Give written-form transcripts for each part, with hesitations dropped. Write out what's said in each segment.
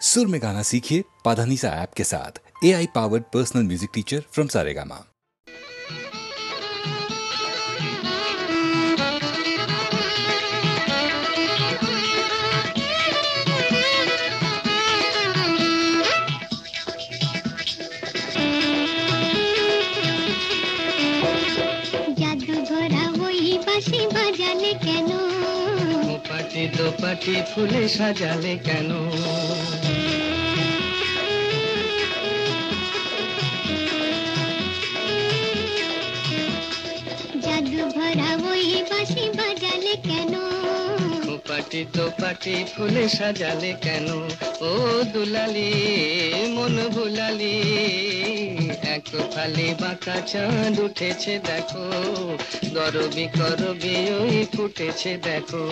सुर में गाना सीखिए पाधानीसा ऐप के साथ। AI powered personal music teacher from Saregama. দোপাটি ফুলে সাজালে কেন? জাদু ভরা ওই বাঁশি বাজালে কেন? দোপাটি দোপাটি ফুলে সাজালে কেন? ও দুলালি মন ভুলালি, এক ফালি বাঁকা চাঁদ উঠেছে দেখো, গরবি করবি ওই ফুটেছে দেখো।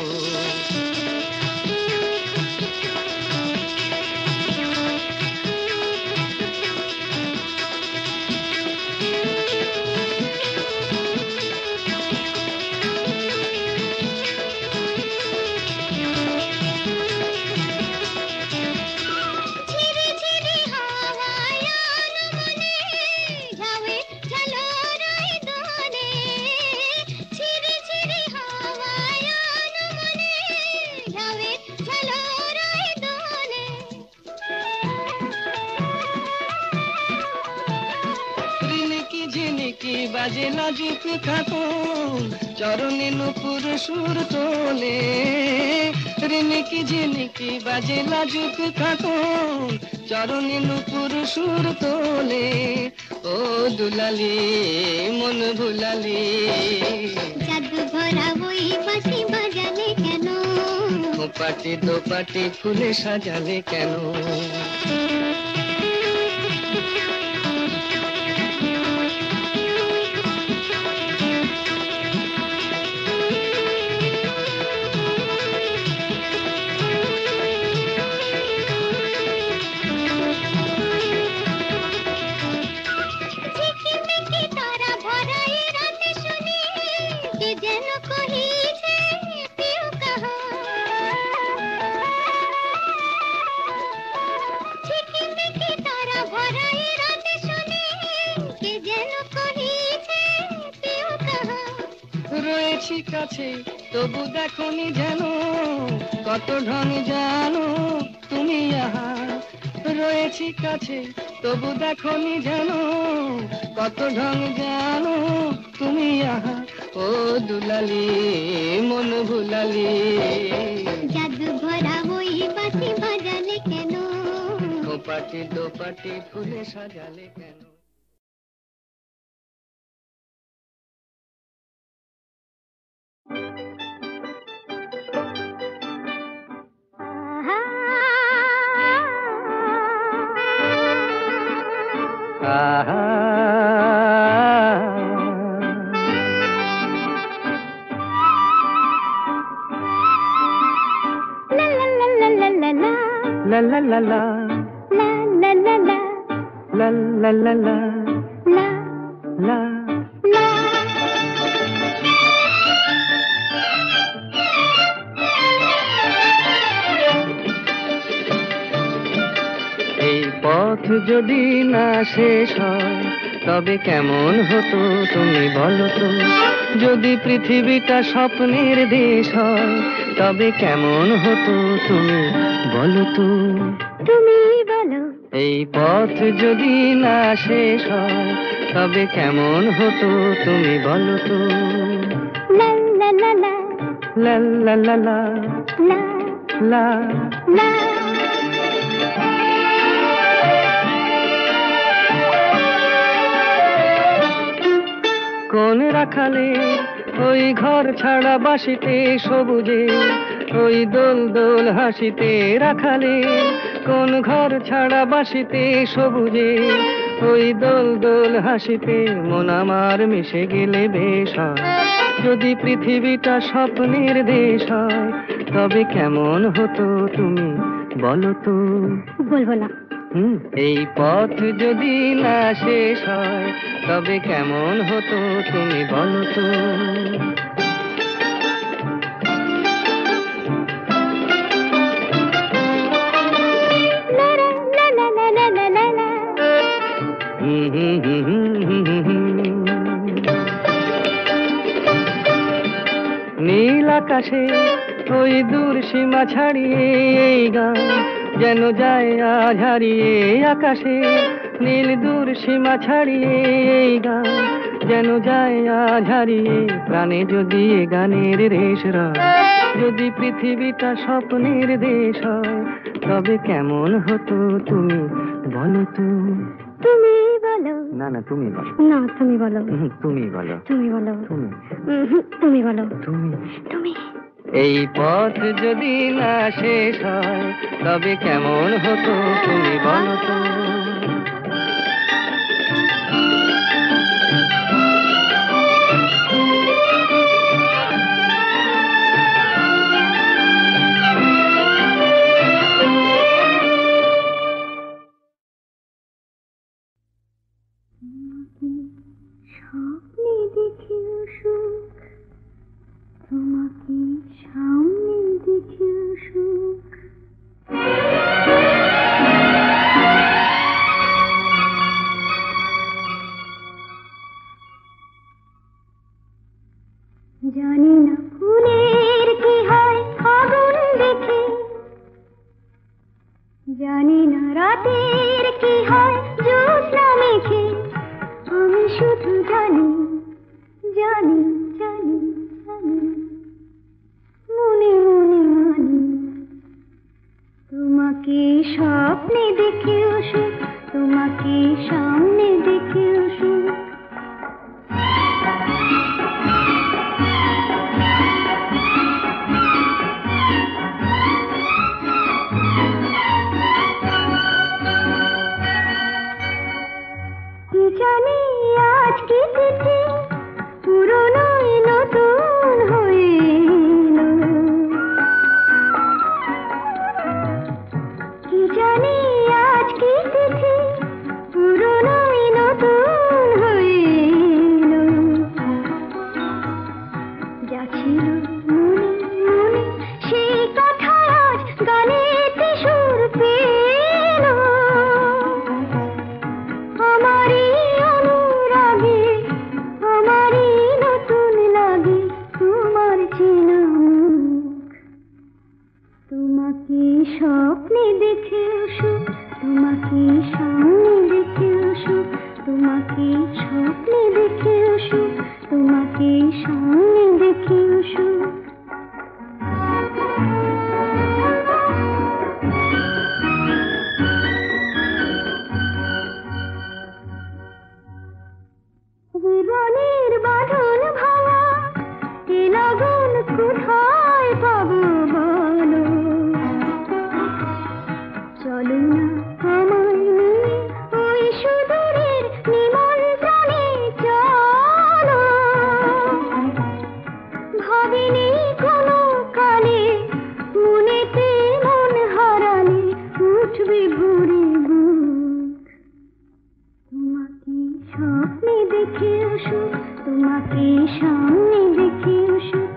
বাজে লাজুক খাতুন চরণে নুপুর সুর তোলে, রিনিকি ঝিনিকি বাজে লাজুক খাতুন চরণে নুপুর সুর তোলে, ও দুলালি মন ভুলালি। জাদু ভরা ওই বাঁশি বাজালে কেন? দোপাটি দোপাটি ফুলে সাজালে কেন? রয়েছি কাছে তবু দেখনি যেন, কত ঢং জানো তুমি আহা। রয়েছি কাছে তবু দেখনি যেন, কত ঢং জানো তুমি আহা। ও দুলালি মন ভুলালি। জাদু ভরা ওই বাঁশি বাজালে কেন? দোপাটি দোপাটি ফুলে সাজালে কেন? La la la la la la la la la la la la la la la। এই পথ যদি না শেষ হয় তবে কেমন হতো তুমি বলো তো? যদি পৃথিবীটা স্বপ্নের দেশ হয় তবে কেমন হতো তুমি বলো তো? তুমি বলো। এই পথ যদি না শেষ হয় তবে কেমন হতো তুমি বলো তো? লা লা লা লা লা লা লা লা লা লা। কোন রাখালে ওই ঘর ছাড়া বাসিতে সবুজে, ওই দোল দোল হাসিতে রাখালে, কোন ঘর ছাড়া বাসিতে সবুজে, ওই দোল দোল হাসিতে মন আমার মিশে গেলে বেশ হয়। যদি পৃথিবীটা স্বপ্নের দেশ হয় তবে কেমন হতো তুমি বলো তো? বলবো না। এই পথ যদি না শেষ হয় তবে কেমন হতো তুমি বলো তো? আকাশে ওই দূর সীমা ছাড়িয়ে এই গান যেন যায় আজ হারিয়ে আকাশে নীল দূর সীমা ছাড়িয়ে এই গান যেন যায় আজ হারিয়ে প্রাণে যদি এ গানের রেশ রয় যদি পৃথিবীটা স্বপ্নের দেশ হয় তবে কেমন হতো তুমি বলো তো তুমি বলো না না তুমি বলো না তুমি বলো তুমি বলো তুমি বলো তুমি তুমি বলো তুমি তুমি এই পথ যদি না শেষ হয় তবে কেমন হতো তুমি বলো তো স্বপ্নে দেখি সুখ তোমাকে সামনে দেখি সুখ জানি না ফুলের কি হয় আগুন দেখে জানি না রাতের কি হয় জ্যোৎস্না মেখে আমি শুধু জানি জানি জানি জানি মনে মনে মানি তোমাকে স্বপ্নে দেখে সুখ তোমাকে সামনে দেখে সুখ জানি আজ কি তিথি পুরনো নতুন হয়ে কি জানি আজ কি তিথি পুরনো নতুন হয়ে যা ছিল মনে মনে সেই কথা আজ গানেতে সুর পেল আমারই অনুরাগে আমারই নতুন লাগে তোমার চেনা মুখ তোমাকে স্বপ্নে দেখে সুখ তোমাকে সামনে দেখে সুখ তোমাকে স্বপ্নে দেখে সুখ তোমাকে সামনে দেখে সুখ জীবনের বাঁধন ভাঙা এ লগন কোথায় পাবো বলো চলো না আমায় নিয়ে ওই সুদূরের নিমন্ত্রণে চলো ভাবিনি কোনো কালে মনেতে মন হারালে উঠবে ভরে বুক তোমাকে স্বপ্নে দেখে সুখ তোমাকে সামনে দেখে সুখ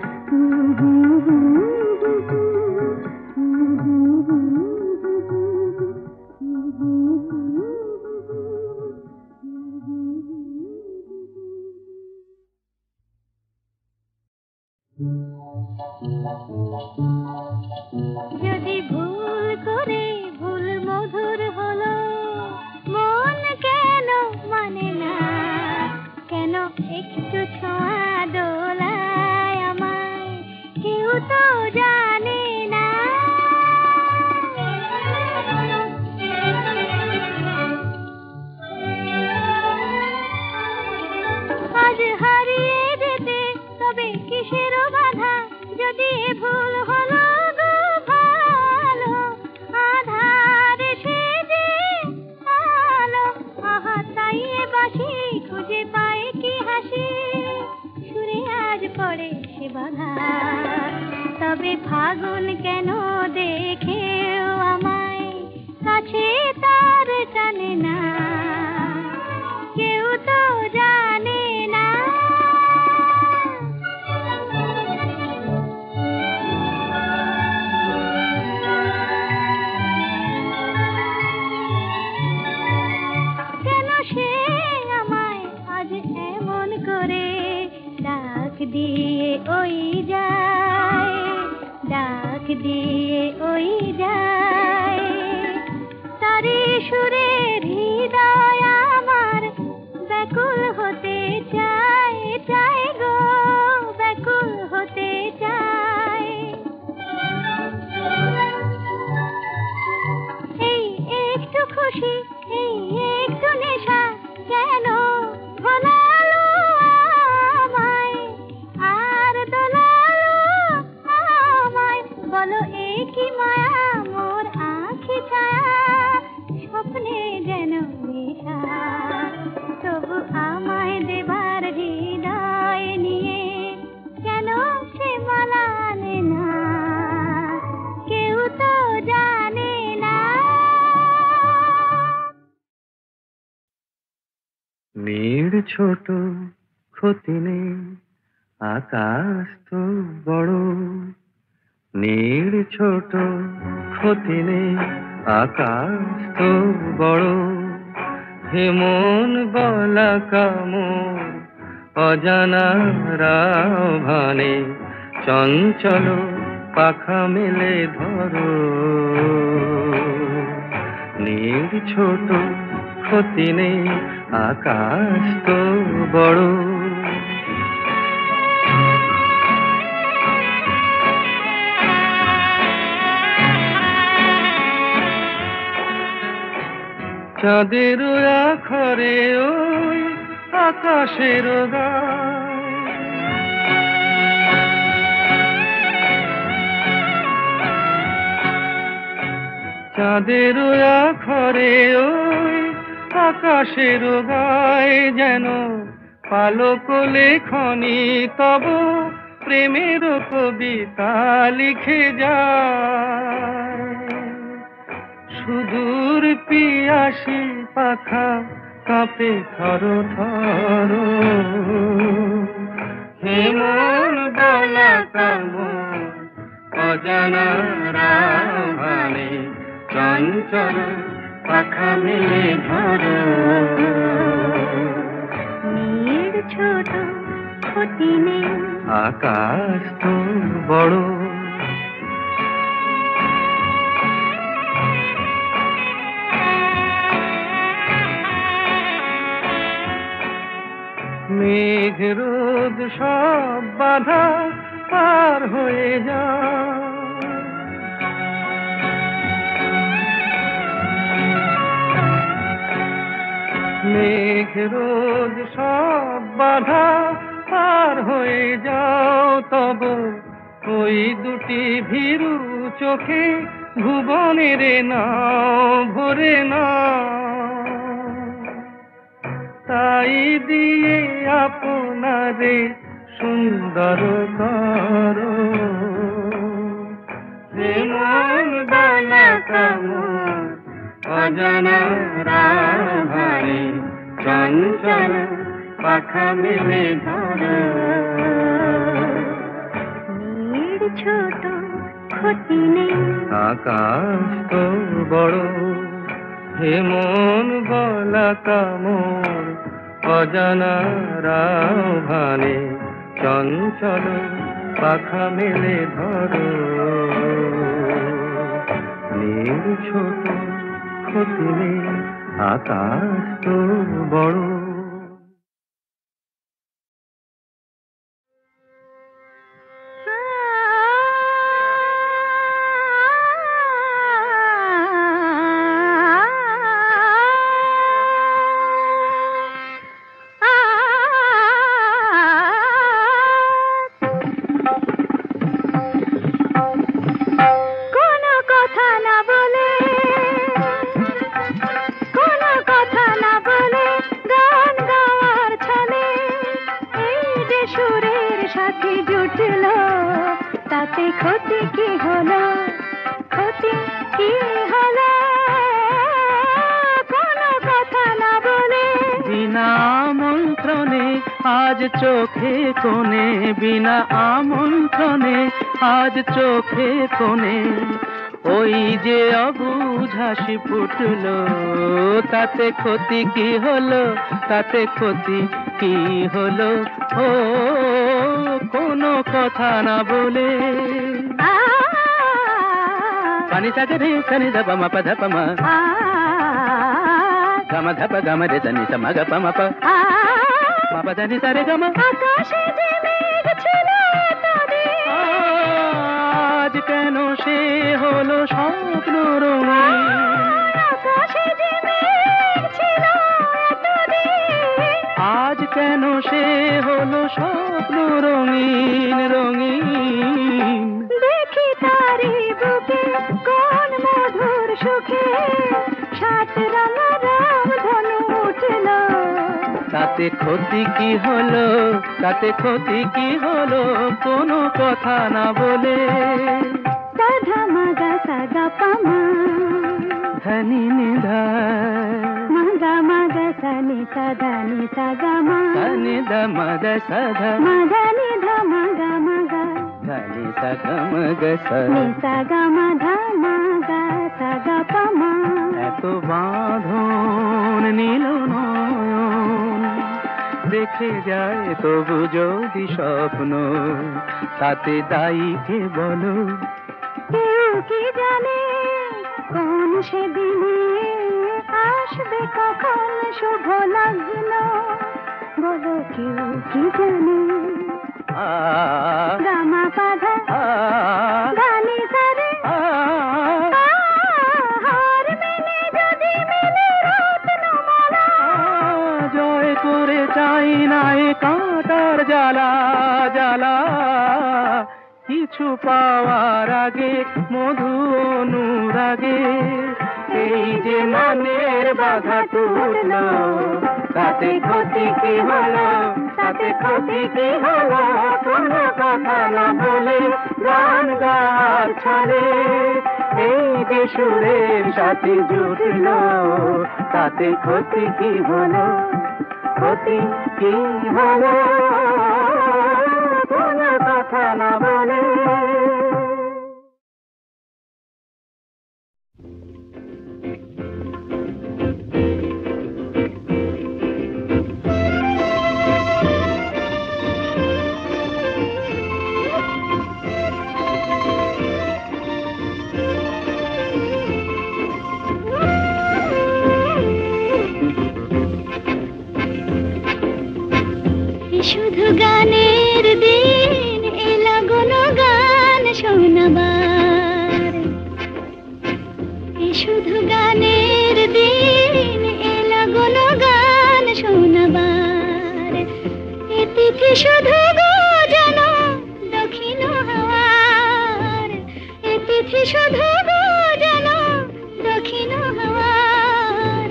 যদি ভুল করে ভুল মধুর হলো মন কেন মানে না কেন একটু ছোঁয়া দোলায় আমায় কেউ তো জানে না আজ হারিয়ে যেতে তবে কিসের বাধা যদি ভুল হলো গো ভালো আধার সেজে আলো আহা তাই বাসি খুঁজে পায় কি হাসি সুরে আজ পড়ে সে বাধা তবে ফাগুন কেন দেখেও আমায় কাছে তার টানে না কেউ তো জানে না কেন সে আমায় আজ এমন করে ডাক দিয়ে ওই যায় দিয়ে ওই যায় তারি সুরে হৃদয় আমার ব্যাকুল হতে চায় চায় গো ব্যাকুল হতে চায় এই একটু খুশি এই একটু নেশা কেন ভোলালো আমায় আর দোলালো আমায় বলো এ কি মায়া মোর আঁখি ছায়া স্বপ্নে যেন নেশা তবু আমায় দেবার হৃদয় নিয়ে কেন সে মালা আনে না কেউ তো জানে না নীড় ছোট ক্ষতি নেই আকাশ তো বড় নীড় ছোট ক্ষতি নেই আকাশ তো বড় হে মন বলা কামর অজানা রাভানে চঞ্চল পাখা মেলে ধরো নীড় ছোট ক্ষতি নেই আকাশ তো বড় চাঁদের আখরে ওই আকাশের গায় চাঁদের আখরে ওই আকাশের গায় যেন পালক লেখনি তব প্রেমের কবিতা লিখে যায় সুদূর পিয়াসী পাখা কাঁপে থর থর হে মন বলা কামর অজানা রাভানে চঞ্চল পাখা মেলে ধরো নীড় ছোট ক্ষতি নেই আকাশ তো বড় মেঘ রোদ সব বাধা পার হয়ে যায় মেঘ রোদ সব বাধা পার হয়ে যাও তব ওই দুটি ভীরু চোখে ভুবনের নাও ভরে নাও তাই দিয়ে আপনারে সুন্দর করো হে মন বালা কামর অজানা রাভানে চঞ্চল পাখা মেলে ধরো নীড় ছোট ক্ষতি নেই আকাশ তো বড় হে মন বলা কামর অজানা রাভানে চঞ্চল পাখা মেলে ধরো নীড় ছোট ক্ষতি নেই আকাশ তো বড় তাতে ক্ষতি কি হলো ক্ষতি কি হলো কোনো কথা না বলে বিনা আমন্ত্রণে আজ চোখে কোণে বিনা আমন্ত্রণে আজ চোখে কোণে ওই যে অবুঝ হাসি ফুটলো তাতে ক্ষতি কি হলো তাতে ক্ষতি কি হলো ও কোনো কথা না বলে pani sa re sa ni da pa ma pa dha pa ma ga ma dha pa ga ma re sa ni sa ma ga pa ma pa ma pa dha ni sa re ga ma আকাশে যে মেঘ ছিল এতদিন আজ কেন সে হলো স্বপ্ন রঙিন আকাশে যে মেঘ ছিল এতদিন আজ কেন সে হলো স্বপ্ন রঙিন রঙিন দেখি তারি বুকে কোন মধুর সুখে সাত রাঙা রাম ধনু উঠল তাতে ক্ষতি কি হলো তাতে ক্ষতি কি হলো কোনো কথা না বলে সাধা মাগা সাগা পামা ধনি নিধা মাগা মাগা সানি সাধা নি সাগা মা ধনি দমদ সধা মাগা নি ধা মাগা মাগা ধনি সগম গস নি সাগা মাধা মাগা সাগা পামা এত বাঁধন নীল নয়ন দেখে যায় তবু যদি স্বপ্ন তাতে দায়ী কে বলো কেউ কি জানে কোন সেদিনে আসবে কখন শুভ লগ্ন বলো কেউ কি জানে আ গামা পাধা আ গানি সারে আ হার মেলে যদি মেলে রত্নমালা জয় করে চাই না এ কাঁটার জ্বালা জ্বালা কিছু পাওয়ার আগে মধু অনুরাগে এই যে মনের বাধা টুটলো তাতে ক্ষতি কি হলো তাতে ক্ষতি কি হলো কোনো কথা না বলে গান গাওয়ার ছলে এই যে সুরের সাথে জুটলো তাতে ক্ষতি কি হলো ক্ষতি কি হলো কোনো কথা না বলে শুধু গানের দিন এলা কোনো গান শোনাবার শুধু গানের দিন এলা কোনো গান শোনাবার এ তিথি শুধু গো জানো দক্ষিণ হাওয়ার এ তিথি শুধু গো জানো দক্ষিণ হাওয়ার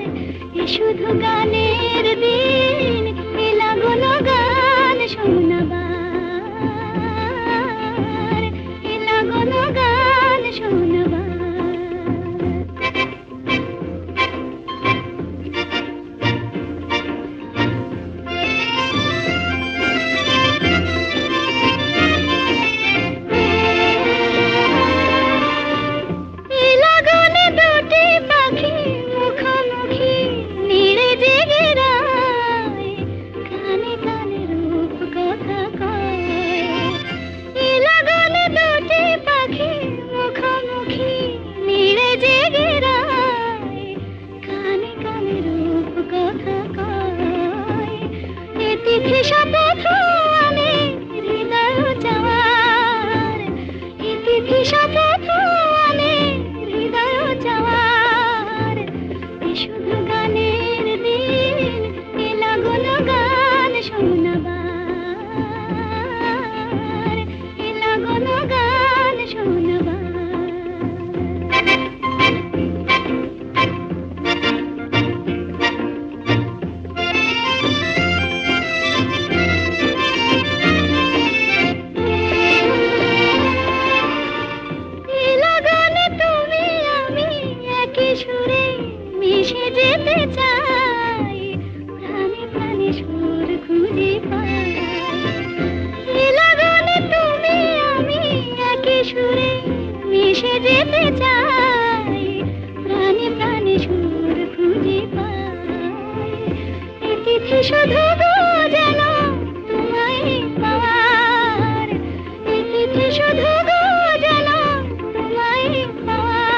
এ শুধু গানের দিন এলা কোনো গান শোনাবার এলা কোনো গান শোনাবার শুধু গো জানো তোমায় পাওয়ার, শুধু গো জানো তোমায় পাওয়ার।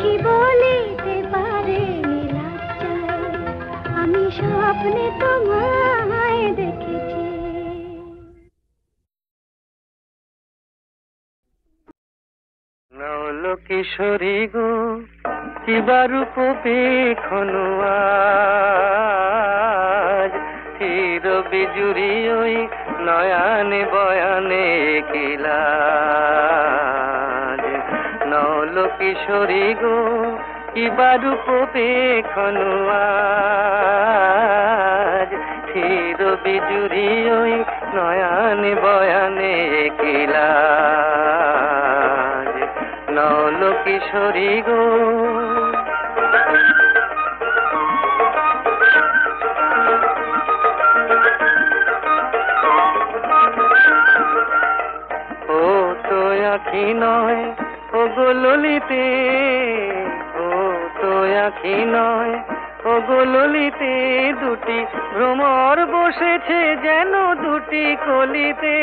পাখি বলিতে পারে লজ্জায় আমি স্বপ্নে তোমায় দেখেছি। নল কিশোরী গো কিবা রূপ পেখনু আজ, চির বিজুরি ওই নয়ানে বয়ানে কিলাজ। নল কিশোরী গো কিবা রূপ পেখনু আজ, চির বিজুরি ওই নয়ানে বয়ানে কিলাজ। নল কিশোরী গো ও তো আখি নয় ও গো ললিতে, ও তো আখি নয় ও গো ললিতে, দুটি ভ্রমর বসেছে যেন দুটি কলিতে।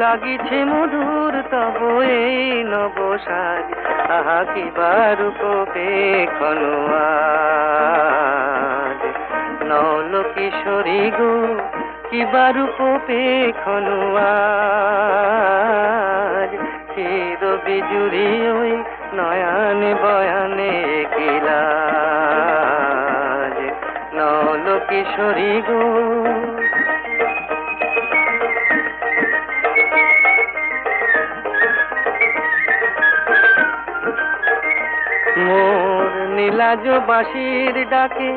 লাগিছে মধুর তব এই নবসাজ, আহা কিবা রূপ পেখনু আজ। নল কিশোরী গো কিবা রূপ পেখনু আজ, চির বিজুরি ওই নয়ানে বয়ানে কিলাজ। নল কিশোরী গো মোর নীলাজ বাঁশির ডাকে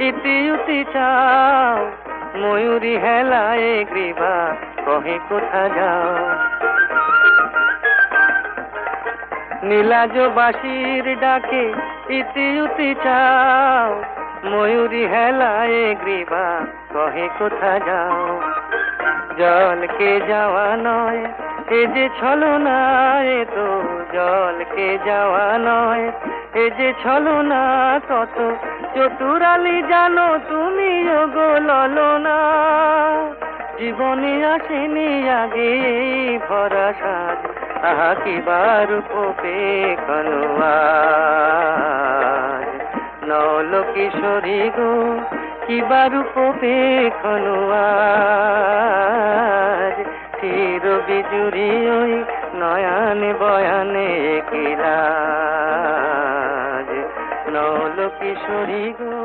ইতি উতি চাও, ময়ূরী হেলায় গ্রীবা কহে কোথা যাও। নীলাজ বাঁশির ডাকে ইতি উতি চাও, ময়ূরী হেলায় গ্রীবা কহে কোথা যাও। জলকে যাওয়া নয় এ যে ছলনা, এ তো জলকে যাওয়া নয় এ যে ছলনা। কত চতুরালি জানো তুমি গো ললনা, জীবনে আসেনি আগে ভরা সাজ, আহা কিবা রূপ পেখনু আজ। নল কিশোরী গো কিবা রূপ পেখনু আজ, চির বিজুরি ওই নয়ানে বয়ানে কিলাজ। নল কিশোরী গো